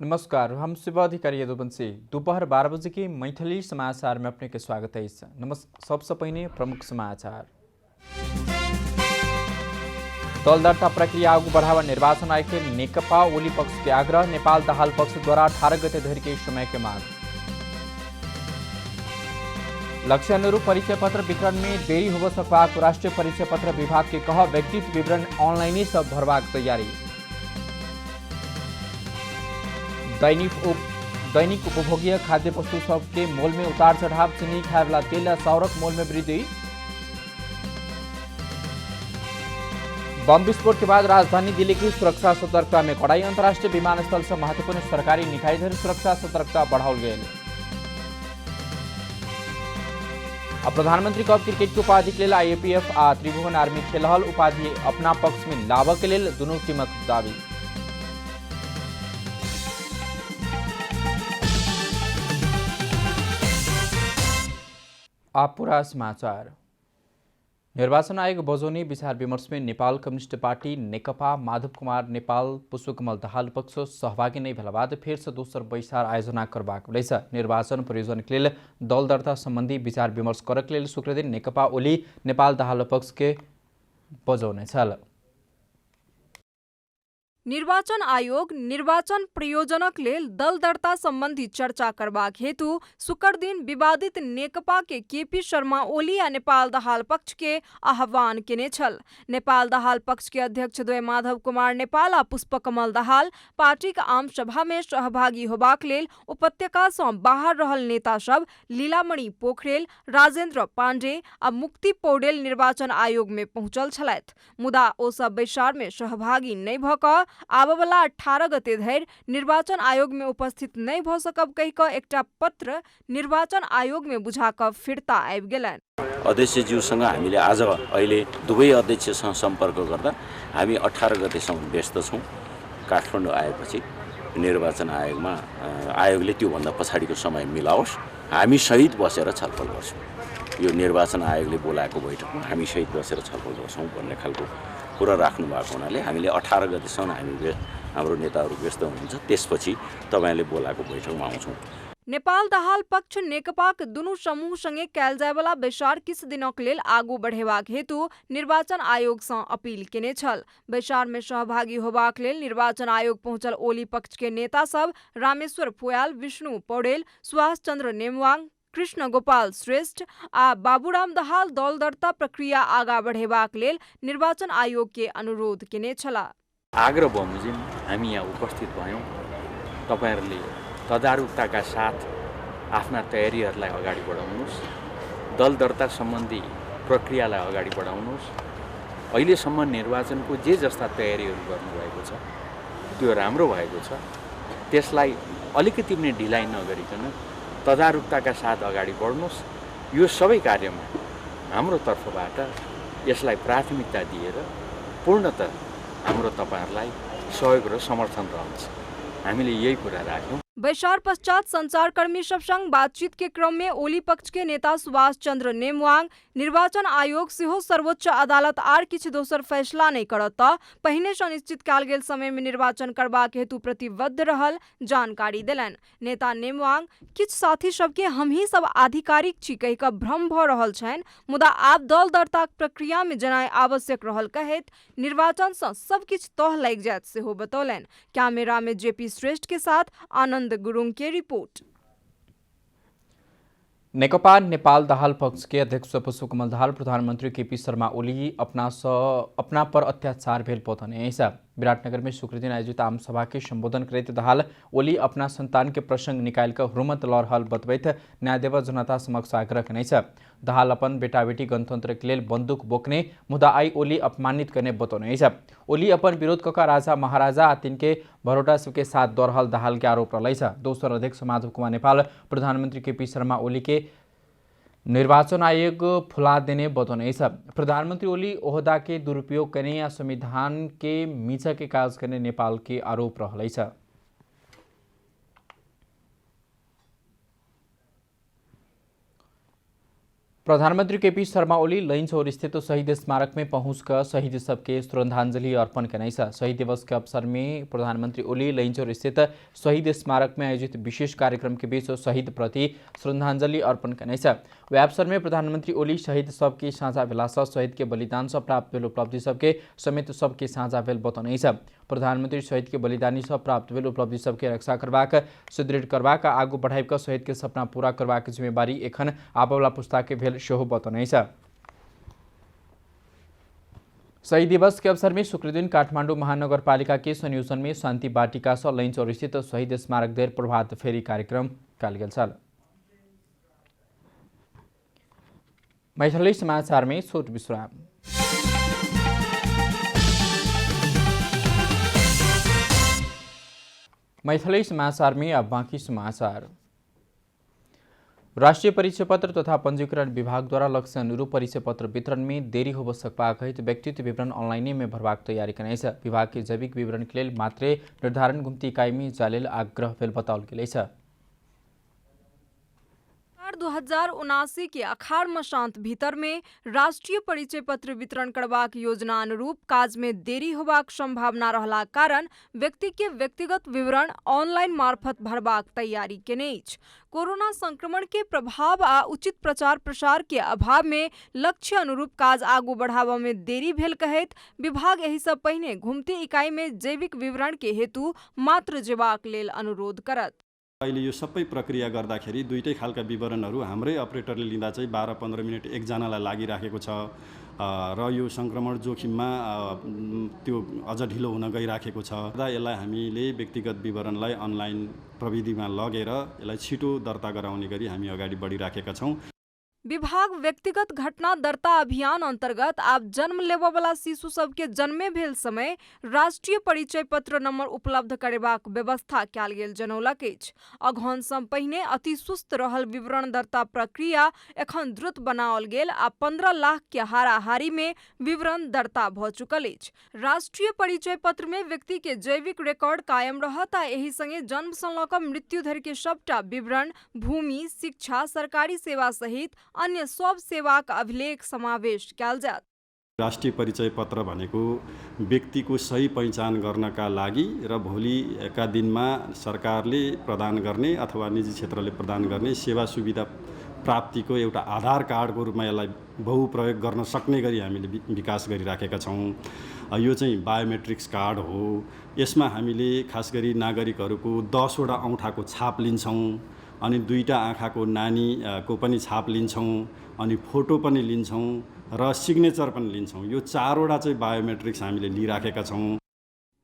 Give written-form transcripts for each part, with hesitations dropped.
नमस्कार, हम शिव अधिकारी यदुवंशी। दोपहर 12 बजे के मैथिली समाचार में अपने के स्वागत है। सबसे पहले प्रमुख समाचार। दल दर्ता प्रक्रिया आगू बढ़ावा निर्वाचन आयोग के नेकपा ओली पक्ष के आग्रह। नेपाल दाहाल पक्ष द्वारा 18 गते धरि के समय के मांग। लक्ष्य अनुरूप परिचय पत्र वितरण में देरी हो सकबाक राष्ट्रीय परिचय पत्र विभाग के कह। व्यक्तित्व विवरण ऑनलाइन ही सब भरबाक तैयारी। दैनिक उपभोग्य खाद्य वस्तु सबके मोल में उतार चढ़ाव। चीनी खाए वाला तेल और सौरक मोल में वृद्धि। बम विस्फोट के बाद राजधानी दिल्ली की सुरक्षा सतर्कता में कड़ाई। अंतर्राष्ट्रीय विमानस्थल से महत्वपूर्ण सरकारी निकाय धरि सुरक्षा सतर्कता बढ़ाओल गई। प्रधानमंत्री कप क्रिकेट के उपाधि के लिए आईएपीएफ आ त्रिभुवन आर्मी खेलहल। उपाधि अपना पक्ष में लाभ के लिए दोनों टीमक दावी। आप पूरा समाचार। निर्वाचन आयोग बजौनी विचार विमर्श में नेपाल कम्युनिस्ट पार्टी नेकपा माधव कुमार नेपाल पुष्पकमल दाहाल पक्ष सहभागी नहीं भेला बाद फिर से दोसर बैसार आयोजना करबाक रहिछ। निर्वाचन प्रयोजन के लिए दल दर्ता संबंधी विचार विमर्श करक लेल शुक्र दिन नेकपा ओली नेपाल दाहाल पक्ष के बजौने छल। निर्वाचन आयोग निर्वाचन प्रयोजनक लेल दल दर्ता संबंधी चर्चा करबाक हेतु शुक्र दिन विवादित नेकपा के केपी शर्मा ओली आ नेपाल दाहाल पक्ष के आह्वान केने छल। नेपाल दाहाल पक्ष के अध्यक्ष द्वय माधव कुमार नेपाल आ पुष्पकमल दाहाल पार्टी के आम सभा में सहभागी होबाक लेल उपत्यका से बाहर रहल नेता सब लीलामणि पोखरेल, राजेन्द्र पाण्डे आ मुक्ति पौडेल निर्वाचन आयोग में पहुंचल छलैथ। मुदा ओ सब बैसार में सहभागी नहीं भ क आबवला 18 गते धरि निर्वाचन आयोग में उपस्थित नहीं भ सकब कहि क एकटा पत्र निर्वाचन आयोग में बुझा क फिर्ता आबि गेलनि। अध्यक्षज्यूसँग हामीले आज अहिले दुवै अध्यक्षसँग सम्पर्क गर्दा हामी 18 गतेसम्म व्यस्त छौँ। काठमाडौँ आएपछि निर्वाचन आयोगले त्योभन्दा पछाडिको समय मिलाओस्, हामी सहित बसेर छलफल गर्छौँ। यो निर्वाचन आयोगले बोलाएको बैठकमा हामी सहित बसेर छलफल गर्छौँ भन्ने खालको कुरा राख्नु भएको हुनाले हामीले 18 गतेसम्म हाम्रो नेताहरू व्यस्त हुनुहुन्छ। त्यसपछि तपाईले बोलाएको बैठकमा आउँछौँ। नेपाल दाहाल पक्ष नेकपा के दुनू समूह संगे कैल जाय वाला बैसार किछ दिनक लेल आगू बढ़ेबाक हेतु निर्वाचन आयोग सँ अपील केने छल। बैसार में सहभागी होबाक लेल निर्वाचन आयोग पहुंचल ओली पक्ष के नेता सब रामेश्वर पोयाल, विष्णु पौडेल, सुभाष चंद्र नेमवाङ, कृष्ण गोपाल श्रेष्ठ आ बाबूराम दाहाल दल दर्ता प्रक्रिया आगा बढ़ेबाक लेल निर्वाचन आयोग के अनुरोध केने छला। आग्रह बमोजिम हामी यहाँ उपस्थित भयौँ। तपाईहरुले तदारुकताका साथ आफ्ना तयारीहरूलाई अगाडि बढाउनुहोस्। दल दर्ता सम्बन्धी प्रक्रियालाई अगाडि बढाउनुहोस्। अहिलेसम्म निर्वाचनको जे जस्ता तयारीहरू गर्नुभएको छ त्यो राम्रो भएको छ। त्यसलाई अलिकति पनि ढिलाइ नगरिकन तदारुकताका साथ अगाडि बढ्नुहोस्। यो सबै कार्यमा हाम्रो तर्फबाट यसलाई प्राथमिकता दिएर पूर्णतः हाम्रो तपाईहरुलाई सहयोग र समर्थन रहन्छ। हामीले यही कुरा राख्यौं। बैसार पश्चात संचारकर्मी सब संग बातचीत के क्रम में ओली पक्ष के नेता सुभाष चंद्र नेमवाङ निर्वाचन आयोग सेहो सर्वोच्च अदालत आर किछ दोसर फैसला नहीं करत त पहिने से निश्चित काल गेल समय में निर्वाचन करबाक हेतु प्रतिबद्ध रहल जानकारी देलन। नेता नेमवाङ किछ साथी सबके हम ही सब आधिकारिक छी कहि क भ्रम भ रहल छन्। मुदा आब दल दर्ता प्रक्रिया में जनाय आवश्यक रहल कहैत निर्वाचन से सब किछ तह लागि जायत सेहो बतौलन। कैमरा में जेपी श्रेष्ठ के साथ आनंद गुरुङ की रिपोर्ट। नेकपा नेपाल दाहाल पक्ष के अध्यक्ष पुष्पकमल दाहाल प्रधानमंत्री केपी शर्मा ओली अपना पर अत्याचार भेल पोतने ऐसा विराटनगर में शुक्र दिन आयोजित आम सभा के संबोधन करते दाहाल ओली अपना संतान के प्रसंग निकाल कर हुर्मत लहल बतबैत न्याय देव जनता समक्ष आग्रह कने छ। दाहाल अपन बेटा बेटी गणतंत्र के लेल बंदूक बोकने मुदा आई ओली अपमानित करने बतौने छ। ओली अपन विरोध कका राजा महाराजा आ तिनके भरोटा सबके साथ दौड़हल दाहाल के आरोप रही छ। दोसर अध्यक्ष माधव कुमार नेपाल प्रधानमंत्री केपी शर्मा ओली के निर्वाचन आयोग फुला देने बतौने छ। प्रधानमंत्री ओली ओहदा के दुरुपयोग करने या संविधान के मीचा के काज करने नेपाल के आरोप रहलै छ। प्रधानमंत्री केपी शर्मा ओली लैनचौर स्थित शहीद स्मारक में पहुंचकर शहीद सबके श्रद्धांजलि अर्पण करने। शहीद दिवस के अवसर में प्रधानमंत्री ओली लैनचौर स्थित शहीद स्मारक में आयोजित विशेष कार्यक्रम के बीच शहीद प्रति श्रद्धांजलि अर्पण करने। वह अवसर में प्रधानमंत्री ओली शहीद सबके साझा भेला शहीद के बलिदान से प्राप्त भेल उपलब्धि सबके समेत सबके साझा भेल बताउने। प्रधानमंत्री शहीद के बलिदानी से प्राप्त भेल उपलब्धि सबके रक्षा करवाक, सुदृढ़ करवाक, आगू बढ़ाइक शहीद के सपना पूरा करवाक जिम्मेवारी एखन आबवला पुस्ता के भेल सेहो बताउने। शहीद दिवस के अवसर में शुक्रदिन काठमाडौँ महानगरपालिका के संयोजन में शान्ति बाटिका से लैनचौर स्थित शहीद स्मारक देर प्रभात फेरी कार्यक्रम काल गेल। मैथिली समाचार में छोट विश्राम। मैथिली समाचार में अब बाँकी समाचार। राष्ट्रीय परिचय पत्र तथा पंजीकरण विभाग द्वारा लक्ष्य अनुरूप परिचय पत्र वितरण में देरी हो सकता कहित व्यक्तित्व विवरण ऑनलाइन में भरवाक तैयारी करने। विभाग के जैविक विवरण के लिए मात्रे निर्धारण गुम्ती इकाई में जालेल आग्रह भेल बताओल गेल। 2079 के अखाड़ मसांत भीतर में राष्ट्रीय परिचय पत्र वितरण करबाक योजना अनुरूप काज में देरी होबाक संभावना रहला कारण व्यक्ति के व्यक्तिगत विवरण ऑनलाइन मार्फत भरबाक तैयारी केने अछि। कोरोना संक्रमण के प्रभाव आ उचित प्रचार प्रसार के अभाव में लक्ष्य अनुरूप काज आगू बढ़ावा में देरी भेल कहैत विभाग एहि से पहिने घुम्ती इकाई में जैविक विवरण के हेतु मात्र जेबाक लेल अनुरोध करत। अहिले यो सबै प्रक्रिया गर्दाखेरि दुईटै खालका विवरणहरू हाम्रै अपरेटरले लिँदा चाहिँ 12-15 मिनट एकजनालाई लागिराखेको छ र यो संक्रमण जोखिममा त्यो अझ ढिलो हुन गइराखेको छ र यसलाई हामीले व्यक्तिगत विवरणलाई अनलाइन प्रविधिमा लगेर यसलाई छिटो दर्ता गराउने गरी हामी अगाडि बढिराखेका छौं। विभाग व्यक्तिगत घटना दर्ता अभियान अंतर्गत आप जन्म लेबवला शिशु सबके जन्मे भेल समय राष्ट्रीय परिचय पत्र नंबर उपलब्ध करेबाक व्यवस्था कयल गेल जनौलक अछि। अगहन सँ पहिने अति सुस्त रहल विवरण दर्ता प्रक्रिया एखन द्रुत बनाओल गेल आ 15 लाख के हाराहारी में विवरण दर्ता भ चुकल अछि। राष्ट्रीय परिचय पत्र में व्यक्ति के जैविक रिकॉर्ड कायम रहत आ एहि संगे जन्म सँ लऽ कऽ मृत्यु धरि के सबटा विवरण, भूमि, शिक्षा, सरकारी सेवा सहित अन्य सब सेवाक अभिलेख समावेश कयल जात। राष्ट्रिय परिचय पत्र भनेको व्यक्तिको सही पहिचान गर्नका लागि र भोलिका दिनमा सरकारले प्रदान गर्ने अथवा निजी क्षेत्रले प्रदान गर्ने सेवा सुविधा प्राप्तिको एउटा आधार कार्डको रूपमा यसलाई बहुप्रयोग गर्न सक्ने गरी हामीले विकास गरिराखेका छौं। यो चाहिँ बायोमेट्रिक्स कार्ड हो। यसमा हामीले खास गरी नागरिकहरूको 10 वटा औँठाको छाप लिन्छौं अनि 2टा आँखाको नानीको पनि छाप लिन्छौं अनि फोटो पनि लिन्छौं र सिग्नेचर पनि लिन्छौं। यो 4 वटा चाहिँ बायोमेट्रिक्स हामीले लिइराखेका छौं।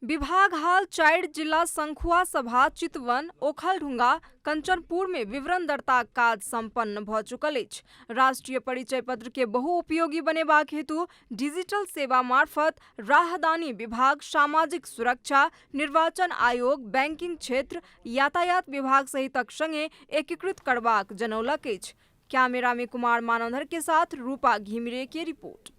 विभाग हाल 4 जिला संखुआ सभा, चितवन, ओखलढुंगा, कंचनपुर में विवरण दर्ता काज संपन्न भ चुकल अछि। राष्ट्रीय परिचय पत्र के बहुउपयोगी बनेबाक हेतु डिजिटल सेवा मार्फत राहदानी विभाग, सामाजिक सुरक्षा, निर्वाचन आयोग, बैंकिंग क्षेत्र, यातायात विभाग सहितक संगे एकीकृत करबाक जनौलक अछि। कैमरा में कुमार मानंदर के साथ रूपा घिमिरे की रिपोर्ट।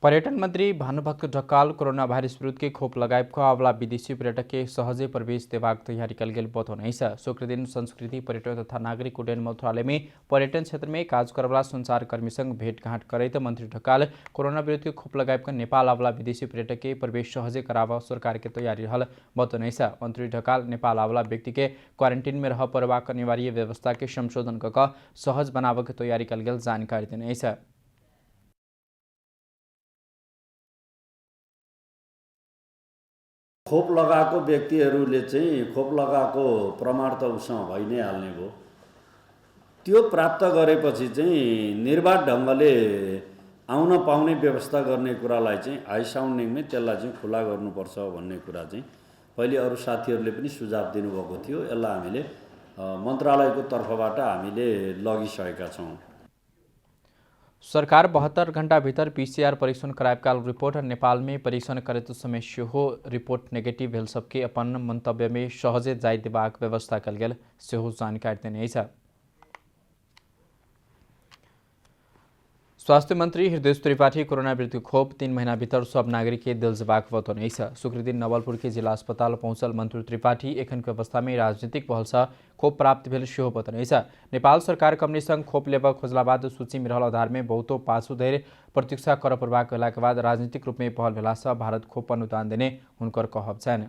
पर्यटन मंत्री भानुभक्त ढकाल कोरोना भाइरस विरुद्ध के खोप लगायतका अवला विदेशी पर्यटक के सहजे प्रवेश देबाक तैयारी कल गेल बताउनै छ। शुक्रदिन संस्कृति, पर्यटन तथा नागरिक उड्डयन मंत्रालय में पर्यटन क्षेत्र में काज करवला संचारकर्मी संग भेंटघाट करैत मंत्री ढकाल कोरोना विरुद्ध के खोप लगायतका नेपाल अवला विदेशी पर्यटक के प्रवेश सहजे करावा सरकार के तैयारी रहल बताउनै छ। मंत्री ढकाल नेपाल अवला व्यक्ति के क्वारेंटीन में रह परबाक अनिवार्य व्यवस्था के संशोधन क सहज बनावक तैयारी कल गेल जानकारी देनै छ। खोप लगाएको व्यक्तिहरूले चाहिँ खोप लगाएको प्रमाण त उसँग भइ नै हाल्ने भयो। त्यो प्राप्त गरेपछि चाहिँ निर्बाध ढङ्गले आउन पाउने व्यवस्था गर्ने कुरालाई चाहिँ हाई साउन्डिङमै त्यसलाई चाहिँ खुला गर्नुपर्छ भन्ने कुरा चाहिँ पहिले अरू साथीहरूले पनि सुझाव दिनुभएको थियो। यसलाई हामीले मन्त्रालयको तर्फबाट हामीले लगिसकेका छौँ। सरकार 72 घंटा भीतर पीसीआर परीक्षण करायबका रिपोर्ट नेपाल में परीक्षण करते समय सेहो रिपोर्ट नेगेटिव भेल सबके अपन मंतव्य में सहजे जाय देबाक व्यवस्था कल गेल सेहो जानकारी देने छ। स्वास्थ्य मंत्री हृदय त्रिपाठी कोरोना विरुद्ध खोप 3 महीना भीतर सब नागरिक के दिल जबाक बतौने शुक्र दिन नवलपुर के जिला अस्पताल पहुंचल मंत्री त्रिपाठी एखन के अवस्था में राजनीतिक पहल से खोप प्राप्त भेल सेहो बतौने नेपाल सरकार कंपनी संग खोप लेब खोजला बाद सूची में रहल आधार में बहुतो पासु धरि प्रतीक्षा कर पड़बाक कयला के बाद राजनीतिक रूप में पहल भेला से भारत खोप अनुदान देने हुनकर कहब छन्।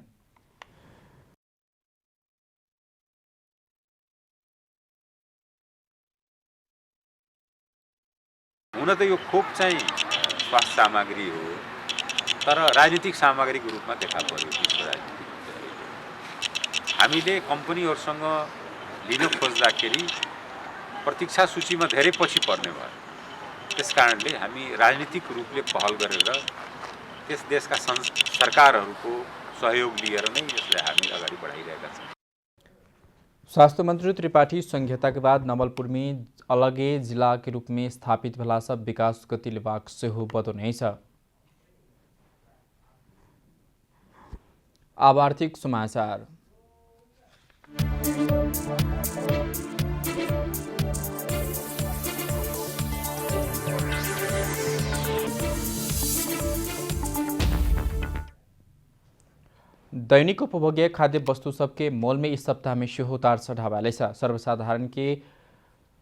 हुन त यो खोप चाहिँ स्वास्थ्य सामग्री हो, तर राजनीतिक सामग्रीको रूपमा देखा पर्यो। हामीले कम्पनीहरूसँग लिन खोज्दाखेरि प्रतीक्षा सूचीमा धेरै पछि पर्ने भयो। त्यसकारणले हामी राजनीतिक रूपले पहल गरेर त्यस देशका सरकारहरूको सहयोग लिएर नै यसलाई हामी अगाडि बढाइरहेका छौँ। स्वास्थ्य मंत्री त्रिपाठी संघीयता के बाद नवलपुर में अलगे जिला के रूप में स्थापित भेला से विकास गति लेबाक सेहो बतौने छ। अब आर्थिक समाचार। दैनिक उपभोग्य खाद्य वस्तु सबके मोल में इस सप्ताह में सेहो उतार चढ़ाव आले छ। सर्वसाधारण के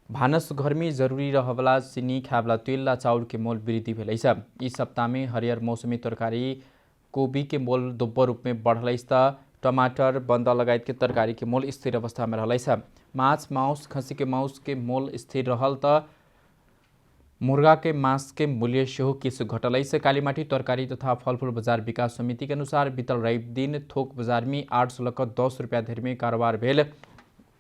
भानस घर में जरूरी रहला चीनी खाबला तेल व चाउर के मोल वृद्धि भेलै छ। इस सप्ताह में हरियर मौसमी तरकारी कोबी के मोल दोब्बर रूप में बढ़लै छ। टमाटर बंद लगायत के तरकारी के मोल स्थिर अवस्था में रहलै छ। माछ मांस खसी के मांस के मोल स्थिर रहल त मुर्गा के मांस के मूल्य सेहो किछु घटलै छ। कालीमाटी तरकारी तथा फलफूल बाजार विकास समिति के अनुसार बीतल रवि दिन थोक बाजार में 8 से लेकर 10 रुपया धरि में कारोबार भेल।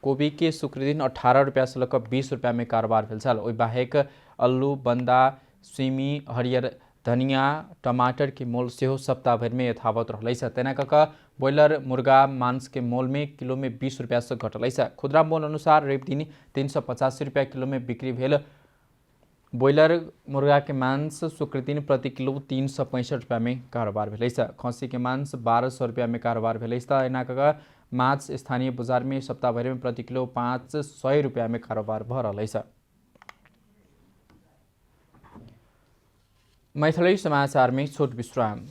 कोबी के शुक्र दिन 18 रुपया से लेकर 20 रुपया में कारोबार भेल छल। ओहि बाहेक अल्लू बंदा सिमी हरियर धनिया टमाटर के मोल सेहो सप्ताह भर में यथावत रहलै छ। तेना कऽ ब्रॉयलर मुर्गा मांस के मोल में किलो में 20 रुपया से घटलै छ। खुदरा मोल अनुसार रवि दिन 385 रुपया किलो में बिक्री भेल। ब्रॉयलर मुर्गा के मांस शुक्र दिन प्रति किलो 365 रुपया में कारोबार भेलै छ। खसी के मांस 1200 रुपया में कारोबार भेलै छ। एना कऽ माछ स्थानीय बाजार में सप्ताह भर में प्रति किलो 500 रुपया में कारोबार भ रहलै छ। मैथिली समाचार में छोट विश्राम।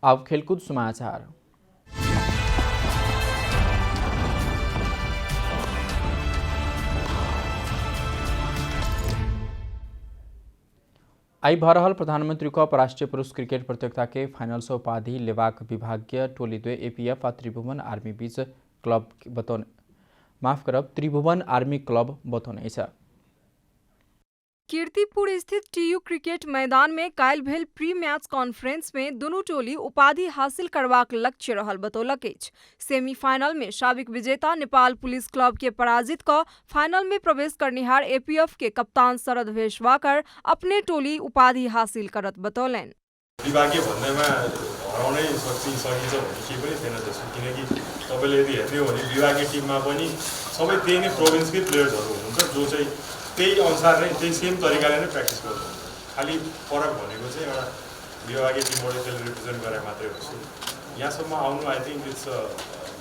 अब खेलकूद समाचार। आई भरहल प्रधानमंत्री कप राष्ट्रीय पुरुष क्रिकेट प्रतियोगिता के फाइनल से उपाधि लेवाक विभागीय टोली द्वय एपीएफ और त्रिभुवन आर्मी बीच क्लब बतौने त्रिभुवन आर्मी क्लब बतौने छ। कीर्तिपुर स्थित टीयू क्रिकेट मैदान में काल्हि भेल प्री मैच कॉन्फ्रेंस में दुनू टोली उपाधि हासिल करबाक लक्ष्य रहल बतौलक अछि। सेमीफाइनल में साबिक विजेता नेपाल पुलिस क्लब के पराजित क फाइनल में प्रवेश करनिहार एपीएफ के कप्तान शरद भेषवाकर अपने टोली उपाधि हासिल करत बतौलनि। विभागीय भन्दैमा हराउनै सकिन्छ भन्ने केही पनि छैन जस्तो, किनकि तपाईँले यदि हेर्ने हो भने विभागीय टिममा पनि सबै त्यही नै प्रोभिन्सकै प्लेयर्सहरू हुनुहुन्छ जो चाहिँ त्यही अनुसार नै त्यही सेम तरिकाले नै प्र्याक्टिस गर्नुहुन्छ। खालि फरक भनेको चाहिँ एउटा विभागीय टिमबाट त्यसले रिप्रेजेन्ट गरे मात्रै हो। यहाँसम्म आउनु I think it's a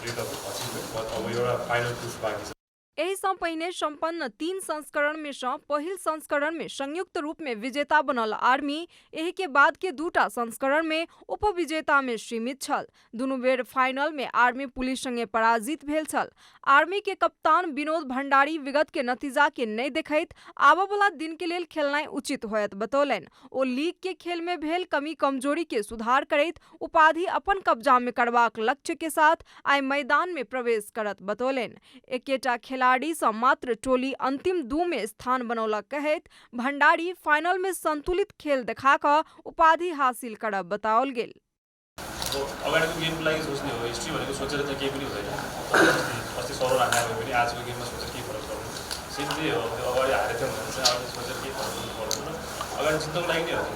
great achievement, but अब एउटा फाइनल पुश बाँकी छ। एहिसँ पहिने सम्पन्न 3 संस्करण में से पहिल संस्करण में संयुक्त रूप में विजेता बनल आर्मी एही के बाद के 2टा संस्करण में उपविजेता में सीमित छल। दुनू बेर फाइनल में आर्मी पुलिस संगे पराजित भेल छल। आर्मी के कप्तान विनोद भंडारी विगत के नतीजा के नहीं देखैत आबऽ वाला दिन के लेल खेलनाइ उचित होयत बतौलनि। ओ लीग के खेल में भेल कमी कमजोरी के सुधार करैत उपाधि अपन कब्जा में करबाक लक्ष्य के साथ आइ मैदान में प्रवेश करत बतौलनि। एकेटा खिलाड़ी से मात्र टोली अंतिम 2 में स्थान बनौलक कहैत भंडारी फाइनल में संतुलित खेल देखाकर उपाधि हासिल करब बताओल गेल। अगाडिको गेमको लागि सोच्ने हो, हिस्ट्री भनेको सोचेर त केही पनि हुँदैन। अस्ति 16 रन हाल्यो भने आजको गेममा सोचेर के फरक पर्दैन। सिम्पली हो, अगाडि हारेको थियो भने चाहिँ अगाडि सोचेर के फरक पर्दैन, अगाडि जित्नको लागि नै हो।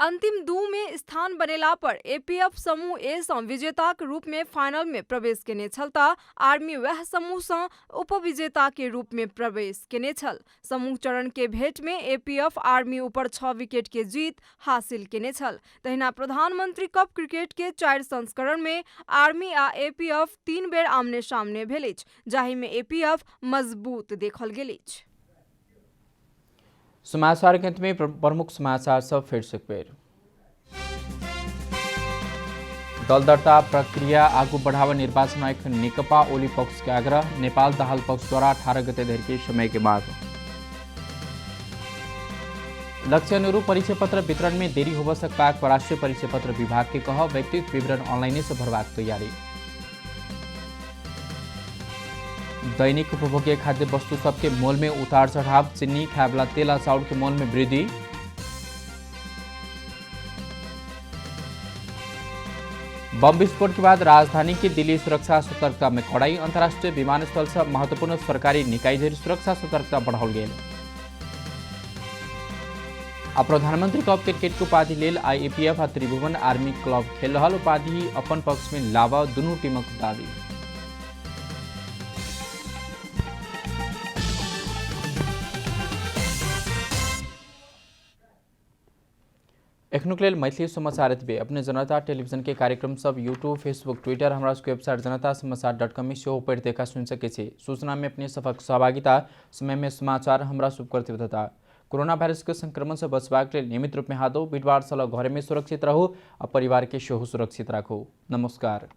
अंतिम 2 में स्थान बनेला पर एपीएफ समूह ए सँ विजेताक रूप में फाइनल में प्रवेश केने छल त आर्मी वह समूह सँ उपविजेता के रूप में प्रवेश केने छल। समूह चरण के भेंट में एपीएफ आर्मी ऊपर 6 विकेट के जीत हासिल केने छल। तहिना प्रधानमंत्री कप क्रिकेट के 4 संस्करण में आर्मी आ एपीएफ 3 बेर आमने सामने भेल अछि, जाहि में एपीएफ मजबूत देखल गेल अछि। समाचार के अंत में प्रमुख समाचार सब फिर से एक बेर। दल दर्ता प्रक्रिया आगू बढ़ावा निर्वाचन आयोग नेकपा ओली पक्ष के आग्रह। नेपाल दाहाल पक्ष द्वारा 18 गते धरि के समय के बाद लक्ष्य अनुरूप परिचय पत्र वितरण में देरी हो सकता है। राष्ट्रीय परिचय पत्र विभाग के कह व्यक्तिगत विवरण ऑनलाइन से भरवाक तैयारी। दैनिक उपभोग्य खाद्य वस्तु सबके मोल में उतार चढ़ाव। चीनी, खाए वाला तेल और चाउल के मोल में वृद्धि। बम विस्फोट के बाद राजधानी की दिल्ली सुरक्षा सतर्कता में कड़ाई। अंतर्राष्ट्रीय विमानस्थल से महत्वपूर्ण सरकारी निकाय धरि सुरक्षा सतर्कता बढ़ाओल गेल। आ प्रधानमंत्री कप क्रिकेट के उपाधि लेल आईएपीएफ आ त्रिभुवन आर्मी क्लब खेल रहा। उपाधि अपन पक्ष में लावा दुनू टीमक दावी। एखनुक लेल मैथिली समाचार एतबे। अपने जनता टेलीविजन के कार्यक्रम सब यूट्यूब, फेसबुक, ट्विटर, हमारा वेबसाइट जनतासमाचार.com में सेहो पढ़ि देखा सुन सके छी। सूचना में अपने सभक सहभागिता समय में समाचार हमरा शुभ प्रतिबद्धता। कोरोना वायरस के संक्रमण से बचबाक लेल नियमित रूप में हाथों, भीड़भाड़ सँ घर में सुरक्षित रहू आ परिवार के सेहो सुरक्षित राखू। नमस्कार।